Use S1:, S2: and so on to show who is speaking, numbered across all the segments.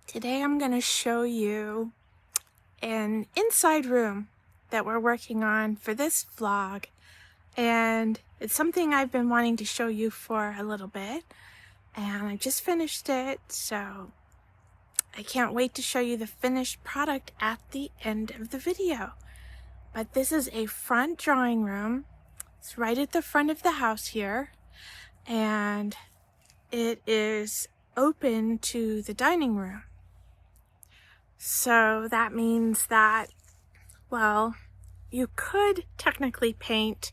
S1: Today I'm going to show you an inside room that we're working on for this vlog, and it's something I've been wanting to show you for a little bit, and I just finished it, so I can't wait to show you the finished product at the end of the video. But this is a front drawing room. It's right at the front of the house here, and it is open to the dining room. So that means that, well, you could technically paint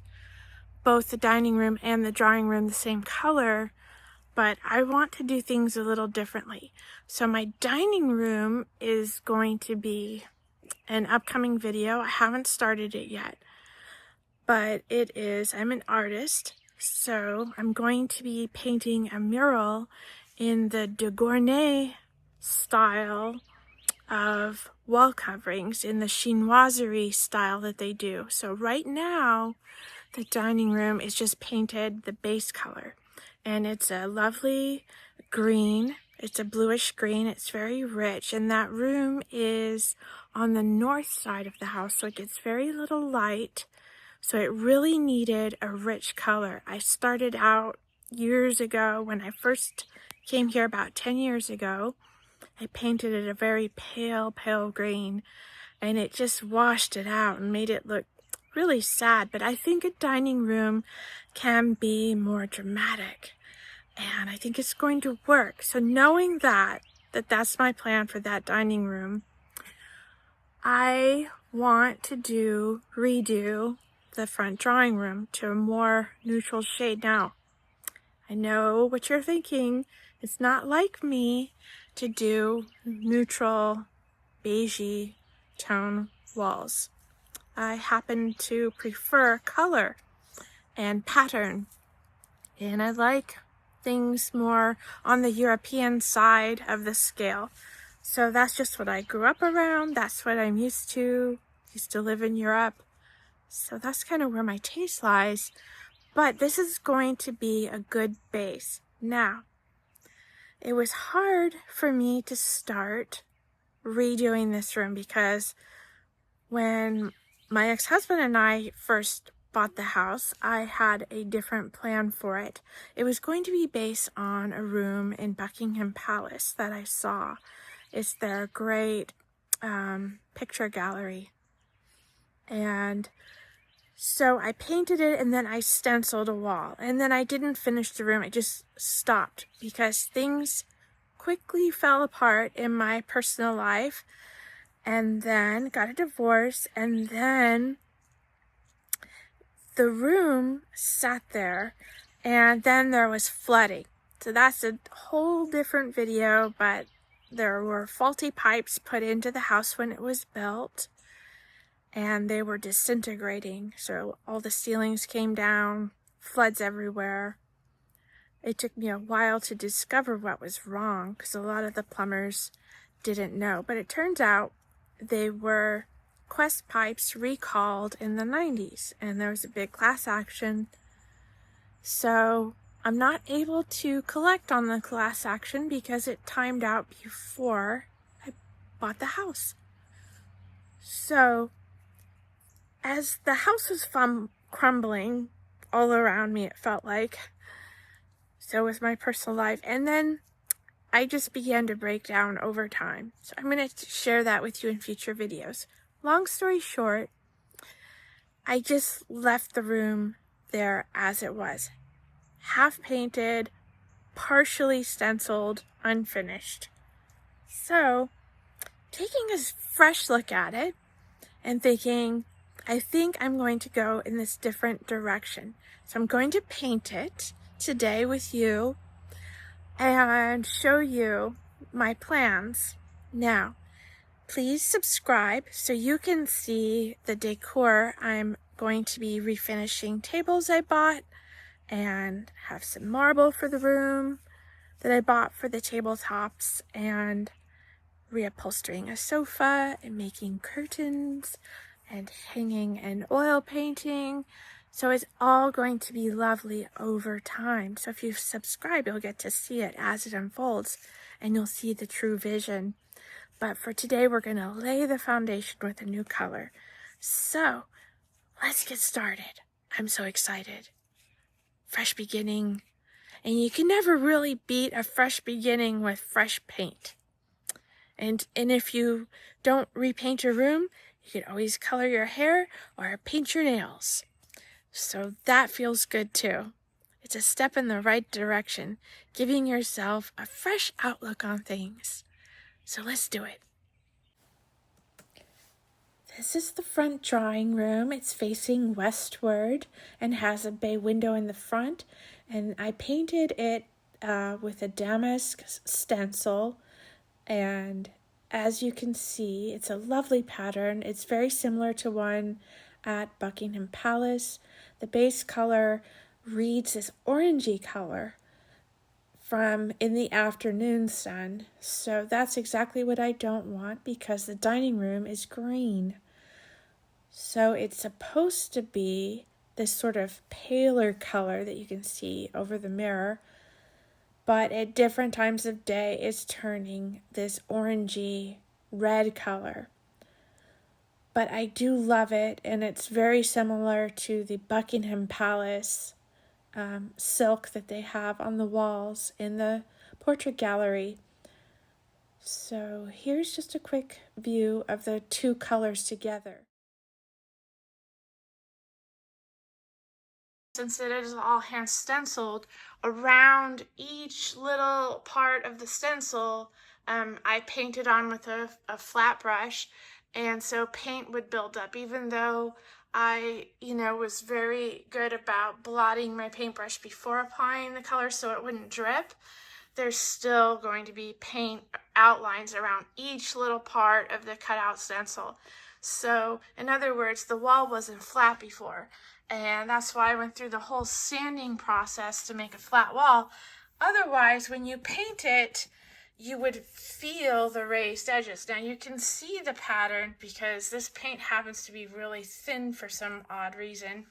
S1: both the dining room and the drawing room the same color, but I want to do things a little differently. So my dining room is going to be an upcoming video. I haven't started it yet, but it is, I'm an artist, so I'm going to be painting a mural in the Victorian-style of wall coverings, in the chinoiserie style that they do. So right now the dining room is just painted the base color, and it's a lovely green. It's a bluish green. It's very rich, and that room is on the north side of the house, so it gets very little light, so it really needed a rich color. I started out years ago when I first came here, about 10 years ago. I painted it a very pale green, and it just washed it out and made it look really sad. But I think a dining room can be more dramatic, and I think it's going to work. So knowing that's my plan for that dining room, I want to redo the front drawing room to a more neutral shade. Now, I know what you're thinking. It's not like me to do neutral beigey tone walls. I happen to prefer color and pattern, and I like things more on the European side of the scale. So that's just what I grew up around. That's what I'm used to. Used to live in Europe. So that's kind of where my taste lies. But this is going to be a good base. Now, it was hard for me to start redoing this room because when my ex-husband and I first bought the house, I had a different plan for it. It was going to be based on a room in Buckingham Palace that I saw. It's their great picture gallery. And so I painted it, and then I stenciled a wall, and then I didn't finish the room. I just stopped because things quickly fell apart in my personal life, and then got a divorce, and then the room sat there, and then there was flooding. So that's a whole different video, but there were faulty pipes put into the house when it was built, and they were disintegrating, so all the ceilings came down, floods everywhere. It took me a while to discover what was wrong because a lot of the plumbers didn't know, but it turns out they were Quest pipes recalled in the 90s, and there was a big class action. So I'm not able to collect on the class action because it timed out before I bought the house. So as the house was crumbling all around me, it felt like, so was my personal life. And then I just began to break down over time. So I'm going to share that with you in future videos. Long story short, I just left the room there as it was. Half painted, partially stenciled, unfinished. So, taking a fresh look at it and thinking, I think I'm going to go in this different direction. So I'm going to paint it today with you and show you my plans. Now, please subscribe so you can see the decor. I'm going to be refinishing tables I bought and have some marble for the room that I bought for the tabletops, and reupholstering a sofa and making curtains and hanging and oil painting So it's all going to be lovely over time. So if you subscribe, you'll get to see it as it unfolds, and you'll see the true vision. But for today, we're going to lay the foundation with a new color. So let's get started. I'm so excited. Fresh beginning. And you can never really beat a fresh beginning with fresh paint. And if you don't repaint your room, you can always color your hair or paint your nails. So that feels good too. It's a step in the right direction, giving yourself a fresh outlook on things. So let's do it. This is the front drawing room. It's facing westward and has a bay window in the front. And I painted it with a damask stencil. And as you can see, it's a lovely pattern. It's very similar to one at Buckingham Palace. The base color reads this orangey color from In the Afternoon Sun. So that's exactly what I don't want because the dining room is green. So it's supposed to be this sort of paler color that you can see over the mirror, but at different times of day it's turning this orangey red color. But I do love it, and it's very similar to the Buckingham Palace silk that they have on the walls in the portrait gallery. So here's just a quick view of the two colors together. Since it is all hand stenciled, around each little part of the stencil, I painted on with a flat brush, and so paint would build up. Even though I, was very good about blotting my paintbrush before applying the color so it wouldn't drip, there's still going to be paint outlines around each little part of the cutout stencil. So, in other words, the wall wasn't flat before, and that's why I went through the whole sanding process to make a flat wall. Otherwise, when you paint it, you would feel the raised edges. Now you can see the pattern because this paint happens to be really thin for some odd reason.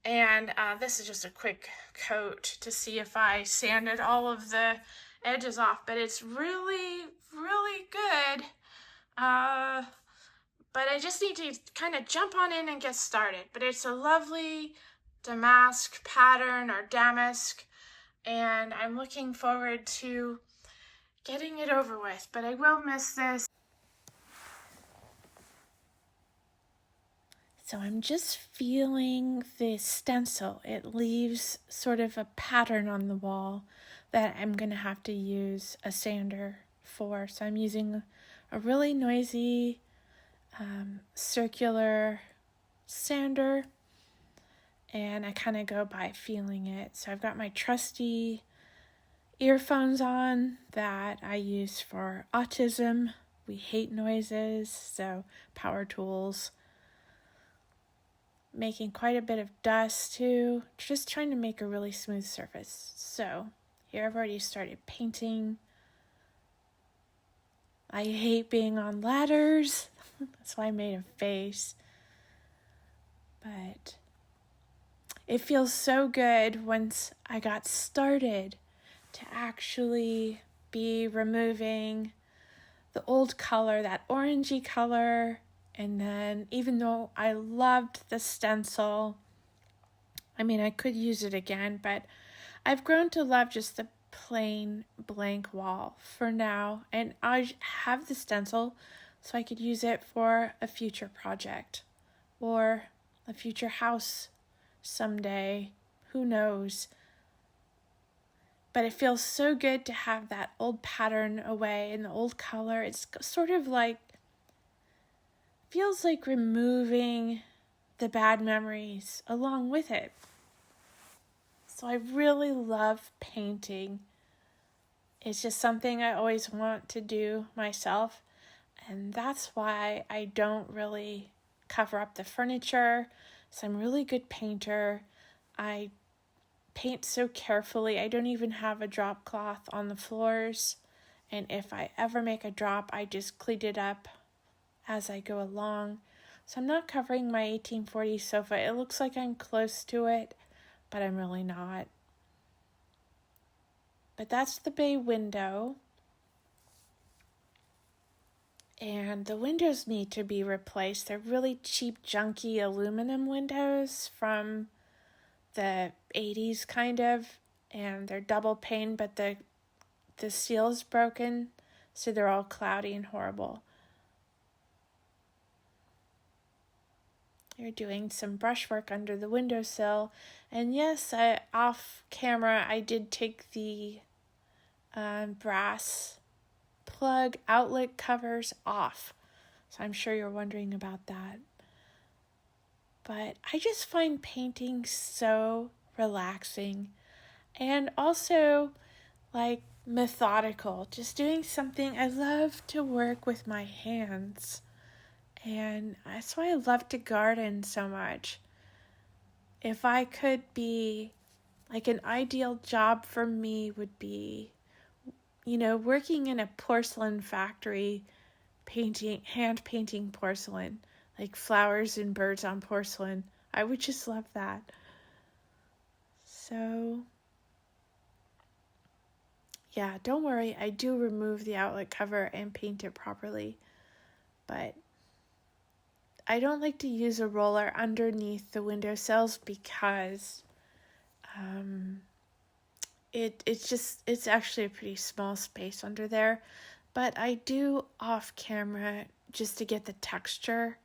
S1: And this is just a quick coat to see if I sanded all of the edges off, but it's really, really good. But I just need to kind of jump on in and get started. But it's a lovely damask pattern or damask, and I'm looking forward to getting it over with, but I will miss this. So I'm just feeling the stencil. It leaves sort of a pattern on the wall that I'm going to have to use a sander for. So I'm using a really noisy circular sander, and I kind of go by feeling it. So I've got my trusty earphones on that I use for autism. We hate noises, so power tools. Making quite a bit of dust too, just trying to make a really smooth surface. So here I've already started painting. I hate being on ladders. That's why I made a face. But it feels so good once I got started to actually be removing the old color, that orangey color. And then even though I loved the stencil, I could use it again, but I've grown to love just the plain blank wall for now. And I have the stencil so I could use it for a future project or a future house someday. Who knows? But it feels so good to have that old pattern away and the old color. It's sort of like, feels like removing the bad memories along with it. So I really love painting. It's just something I always want to do myself. And that's why I don't really cover up the furniture. So I'm a really good painter. I paint so carefully. I don't even have a drop cloth on the floors. And if I ever make a drop, I just clean it up as I go along. So I'm not covering my 1840s sofa. It looks like I'm close to it, but I'm really not. But that's the bay window. And the windows need to be replaced. They're really cheap, junky aluminum windows from the 80s kind of. And they're double pane, but the seal is broken, so they're all cloudy and horrible. You're doing some brushwork under the windowsill. And yes, off camera, I did take the brass plug outlet covers off. So I'm sure you're wondering about that. But I just find painting so relaxing and also like methodical. Just doing something. I love to work with my hands. And that's why I love to garden so much. If I could be, like, an ideal job for me would be, working in a porcelain factory, hand painting porcelain, like flowers and birds on porcelain. I would just love that. So, yeah, don't worry. I do remove the outlet cover and paint it properly. But I don't like to use a roller underneath the windowsills because it's actually a pretty small space under there. But I do off camera just to get the texture.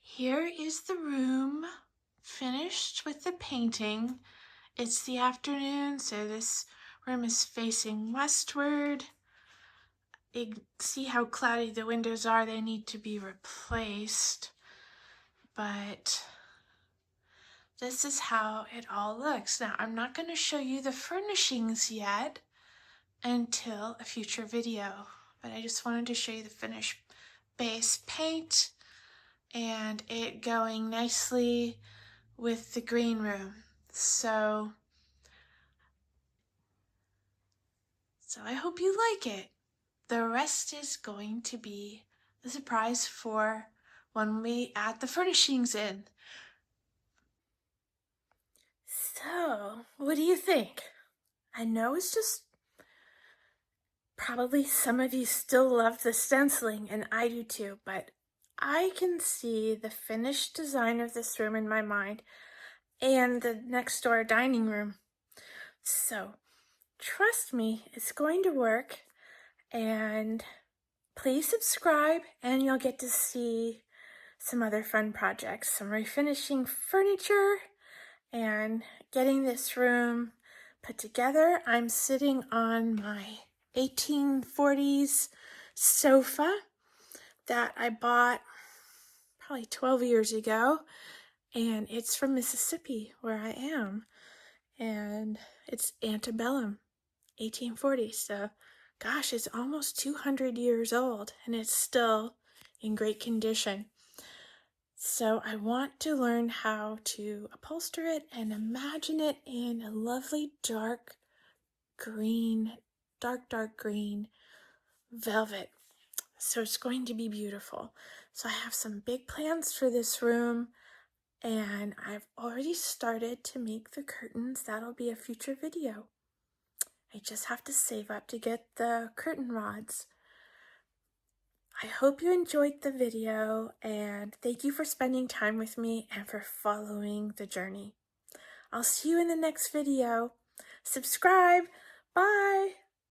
S1: Here is the room finished with the painting. It's the afternoon, so this room is facing westward. See how cloudy the windows are? They need to be replaced. But this is how it all looks. Now, I'm not going to show you the furnishings yet until a future video, but I just wanted to show you the finished base paint and it going nicely with the green room. So I hope you like it. The rest is going to be a surprise for when we add the furnishings in. So, what do you think? I know it's just probably some of you still love the stenciling, and I do too, but I can see the finished design of this room in my mind and the next door dining room. So, trust me, it's going to work, and please subscribe and you'll get to see some other fun projects, some refinishing furniture and getting this room put together. I'm sitting on my 1840s sofa that I bought probably 12 years ago, and it's from Mississippi where I am, and it's antebellum 1840. So gosh, it's almost 200 years old and it's still in great condition. So I want to learn how to upholster it and imagine it in a lovely dark green velvet. So it's going to be beautiful. So I have some big plans for this room, and I've already started to make the curtains. That'll be a future video. I just have to save up to get the curtain rods. I hope you enjoyed the video, and thank you for spending time with me and for following the journey. I'll see you in the next video. Subscribe. Bye.